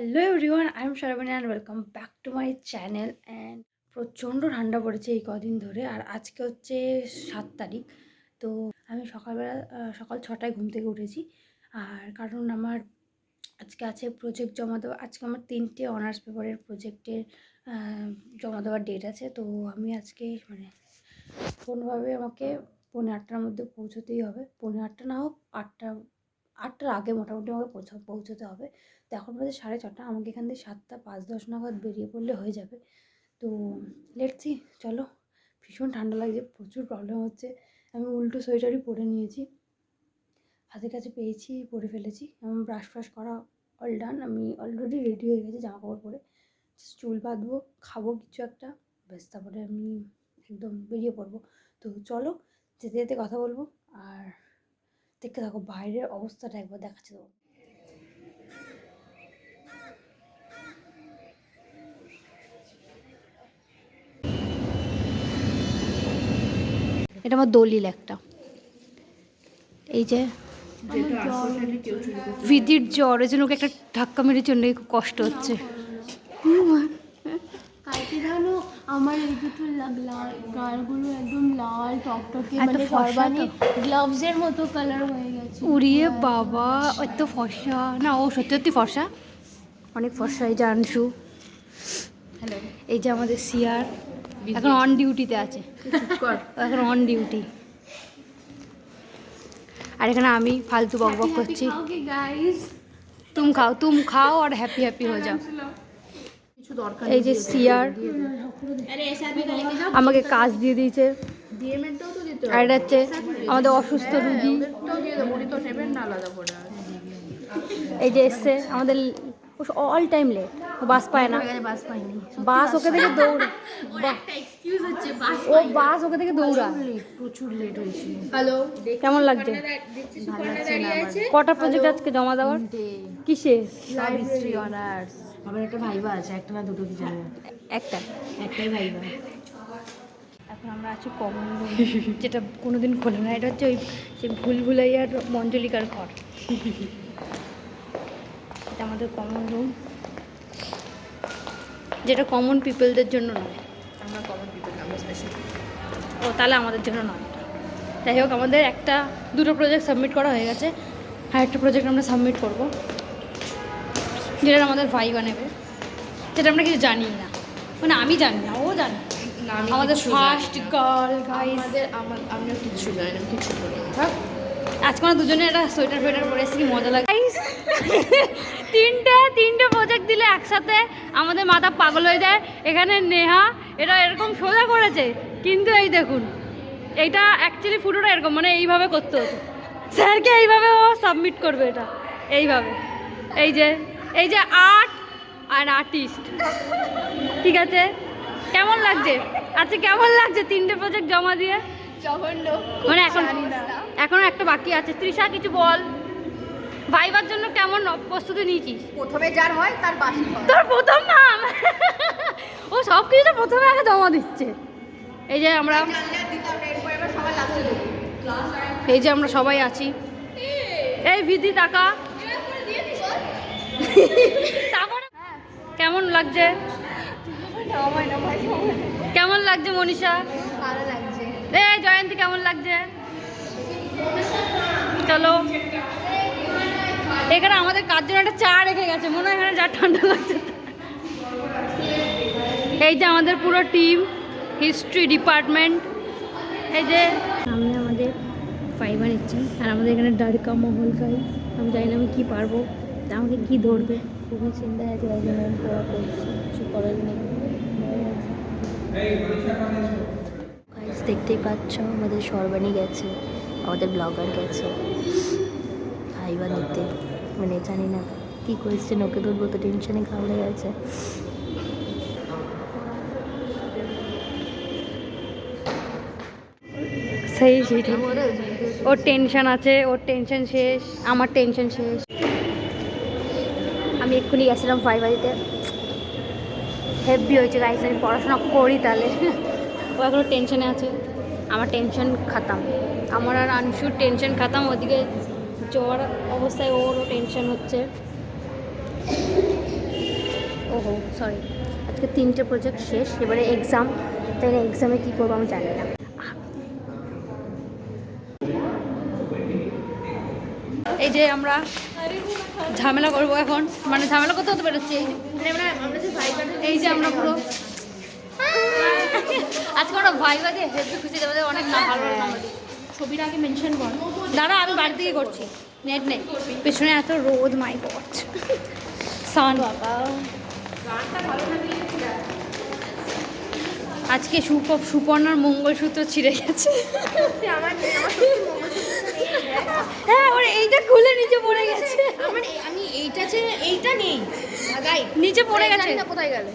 Hello everyone, I am Sharbani and welcome back to my channel. And প্রচণ্ড ঠান্ডা পড়েছে এই কদিন ধরে। আর আজকে হচ্ছে 7 তারিখ। তো আমি সকালবেলা সকাল 6টায় ঘুম থেকে উঠেছি। আর কারণ আমার আজকে আছে প্রজেক্ট জমা দেওয়া। আজকে আমার 3টে অনার্স পেপারের প্রজেক্টের জমা দেওয়ার ডেট আছে। তো আমি আজকে কোনোভাবে আমাকে 8:45-র মধ্যে পৌঁছতেই হবে। 8:45 না হোক 8টার আগে মোটামুটি আমাকে পৌঁছতে হবে। তো এখন বাজে 6:30। আমাকে এখান থেকে 7টা 5-10 নাগাদ বেরিয়ে পড়লে হয়ে যাবে। তো লেটস সি, চলো। ভীষণ ঠান্ডা লাগছে, প্রচুর প্রবলেম হচ্ছে। আমি উল্টো সোয়েটারই পরে নিয়েছি, হাতের কাছে পেয়েছি, পরে ফেলেছি। আমার ব্রাশ ফ্রাশ করা অল ডান। আমি অলরেডি রেডি হয়ে গেছি জামা কাপড় পরে। চুল বাঁধবো, খাবো কিছু একটা, ব্যাস তারপরে আমি একদম বেরিয়ে পড়বো। তো চলো, যেতে যেতে কথা বলবো। আর দেখতে থাকো, বাইরের অবস্থাটা একবার দেখাচ্ছি তো। এটা আমার দলিল একটা। এই যে বিধির জ্বর, এই জন্য ওকে একটা ধাক্কা মেরের জন্য খুব কষ্ট হচ্ছে। কালকে জানো আমার এই দুটো গালগুলো একদম লাল টকটকে, এত মানে ফর্সা সরবানি তো। গ্লাভসের মতো কালার হয়ে গেছে। উড়িয়ে বাবা, এত ফর্সা না, ও সত্যি সত্যি ফর্সা, অনেক ফর্সা। এই যে আনসু, হ্যালো, এই যে আমাদের সিয়ার এখন অন ডিউটিতে আছে, এখন অন ডিউটি। আর এখানে আমি ফালতু বক বক করছি। গাইস, তুম খাও আর হ্যাপি হ্যাপি হয়ে যাও। কিছু দরকার এই যে সিয়ার আমাকে কাজ দিয়ে দিয়েছে। ডিএমএটাও তো দিতে আর এটা হচ্ছে আমাদের অসুস্থ রুগী। ওটাও দিয়ে দেবো, উনি তো নেবেন না আলাদা করে। এই যে এসছে আমাদের অল টাইম লেট, বাস পায় না। বাস পাইনি, বাস ওকে থেকে দৌড়ে, একটা এক্সকিউজ হচ্ছে বাস ও বাস ওকে থেকে দৌড়া। প্রচুর লেট হয়েছে। হ্যালো, কেমন লাগছে? ভালো লাগছে না আমার। কটা প্রজেক্ট আজকে জমা দেওয়ার? কিসে? সব হিস্ট্রি অনার্স। আমার একটা ভাইবা আছে, একটা না দুটো কি জানি না। একটাই ভাইবা। এখন আমরা আছি কমন রুম, যেটা কোনোদিন খোলে না। এটা হচ্ছে ওই সেই ভুলভুলাইয়ার মঞ্জলিকার ঘর। এটা আমাদের কমন রুম, যেটা কমন পিপলদের জন্য নয়। আমরা কমন পিপল, আমরা স্পেশাল। ও তাহলে আমাদের জন্য নয়। যাই হোক, আমাদের দুটো প্রজেক্ট সাবমিট করা হয়ে গেছে। আর একটা প্রজেক্ট আমরা সাবমিট করব, যেটা আমাদের ভাইবা নেবে, যেটা আমরা কিছু জানি না। মানে আমি জানি না, ও জানি। আমাদের ফার্স্ট গার্ল গাইস, আমরা কিচ্ছু জানি না, কিছু করি না। আজকে আমরা দুজনে একটা সোয়েটার পরে এসেছি, কি মজা লাগে। তিনটে প্রজেক্ট দিলে একসাথে আমাদের মাথা পাগল হয়ে যায়। এখানে নেহা এটা এরকম সোজা করেছে, কিন্তু এই দেখুন, এইটা অ্যাকচুয়ালি ফুটোটা এরকম, মানে এইভাবে করতে হতো। স্যারকে এইভাবে ও সাবমিট করবে এটা, এইভাবে। এই যে আর্ট আর আর্টিস্ট, ঠিক আছে? কেমন লাগছে আচ্ছা, কেমন লাগছে 3টে প্রজেক্ট জমা দিয়ে? জঘন্য, মানে এখনো একটা বাকি আছে। তৃষা, কিছু বল, ভাইবার জন্য কেমন প্রস্তুতি নিয়েছিস? প্রথমে যার হয় তার বাসি হয়। তোর প্রথম নাম, ও সব কিছুটা প্রথমে আগে জমা দিচ্ছে। এই যে আমরা সবাই আছি। এই বিধি টাকা কেমন লাগছে? কেমন লাগছে মনীষা? ভালো লাগছে। এই জয়ন্তী, কেমন লাগছে? চলো, এখানে আমাদের কার জন্য একটা চা রেখে গেছে, মনে হয় এখানে যা ঠান্ডা লাগছে। এই যে আমাদের পুরো টিম, হিস্ট্রি ডিপার্টমেন্ট। এই যে সামনে আমাদের ফাইবার নিচ্ছি, আর আমাদের এখানে ডারকা মহল গাই। আমি জানি না আমি কী পারবো, আমাকে কি ধরবে, খুবই চিন্তায় আছে। তাই জন্য আমি পড়া করছি, কিছু করার নেই। দেখতেই পাচ্ছ আমাদের সর্বাণী গেছে, আমাদের ব্লগার গেছে ভাইবা নিতে। মানে জানি না কী কোয়েশ্চেন ওকে ধরবো, তো টেনশনে ঘাবড়ে গেছে। সেইটা ওর টেনশন আছে, ওর টেনশন শেষ, আমার টেনশন শেষ। আমি এক্ষুনি গেছিলাম ভাইবা দিতে, হেভি হয়েছে গাইস। আমি পড়াশোনা করি তাহলে। ও এখনো টেনশনে আছে, আমার টেনশন খাতাম। আমার আর আনসুর টেনশন খাতাম। ওদিকে জ্বর অবস্থায় ওরও টেনশন হচ্ছে। ওহো সরি, আজকে 3টে প্রজেক্ট শেষ, এবারে এক্সাম। তাই না, এক্সামে কী করবো আমি জানি না। এই যে আমরা ঝামেলা করবো এখন, মানে ঝামেলা করতে হতে পেরেছি। এই যে আমরা পুরো আজকে আমরা ভাইবা দিয়ে হেল্প খুশি দেবো, অনেক না ভালো নাম্বার দিই। ছবির আগে মেনশন কর। দাঁড়া আমি বাড়ি থেকে করছি, নেট নেই, পেছনে এত রোদ, মাই গড সান। আজকে সুপর্ণার মঙ্গলসূত্র ছিঁড়ে গেছে। হ্যাঁ ওর এইটা খুলে নিচে পড়ে গেছে। আমি এইটা নেই, নিচে পড়ে গেছে। কোথায় গেল?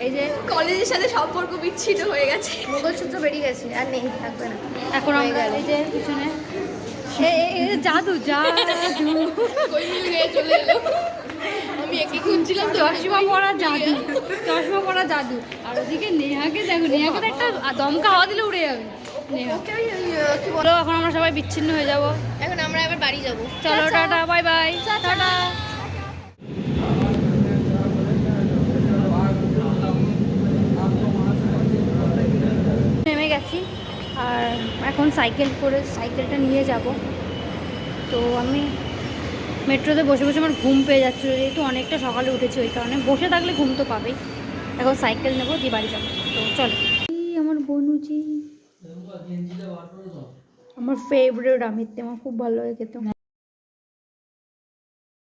এই যে কলেজের সাথে সম্পর্ক বিচ্ছিন্ন হয়ে গেছে, মঙ্গলসূত্র বেরিয়ে গেছে, আর নেই, থাকবে না। এখন আমরা এই যে পিছনে জাদু জাদু কই মিল গিয়ে চলে এলো। আমি একই খুঁজছিলাম, চশমা পরা জাদু, চশমা পরা জাদু। আর ওদিকে নেহাকে দেখো, নেহাকে তো একটা দমকা হাওয়া দিলে উড়ে যাবে নেহা। বলো এখন আমরা সবাই বিচ্ছিন্ন হয়ে যাব। এখন আমরা এবার বাড়ি যাবো। চলো টাটা, বাই বাই, টাটা। নেমে গেছি আর এখন সাইকেলটা নিয়ে যাব। তো আমি মেট্রোতে বসে বসে আমার ঘুম পেয়ে যাচ্ছিলো, যেহেতু অনেকটা সকালে উঠেছি, ওই কারণে বসে থাকলে ঘুম তো পাবেই। এখন সাইকেল নেবো, দিয়ে বাড়ি যাবো। তো চলো। আমার বনুজি, আমার ফেভারিট আমিত্তি, আমার খুব ভালো লাগে খেতে।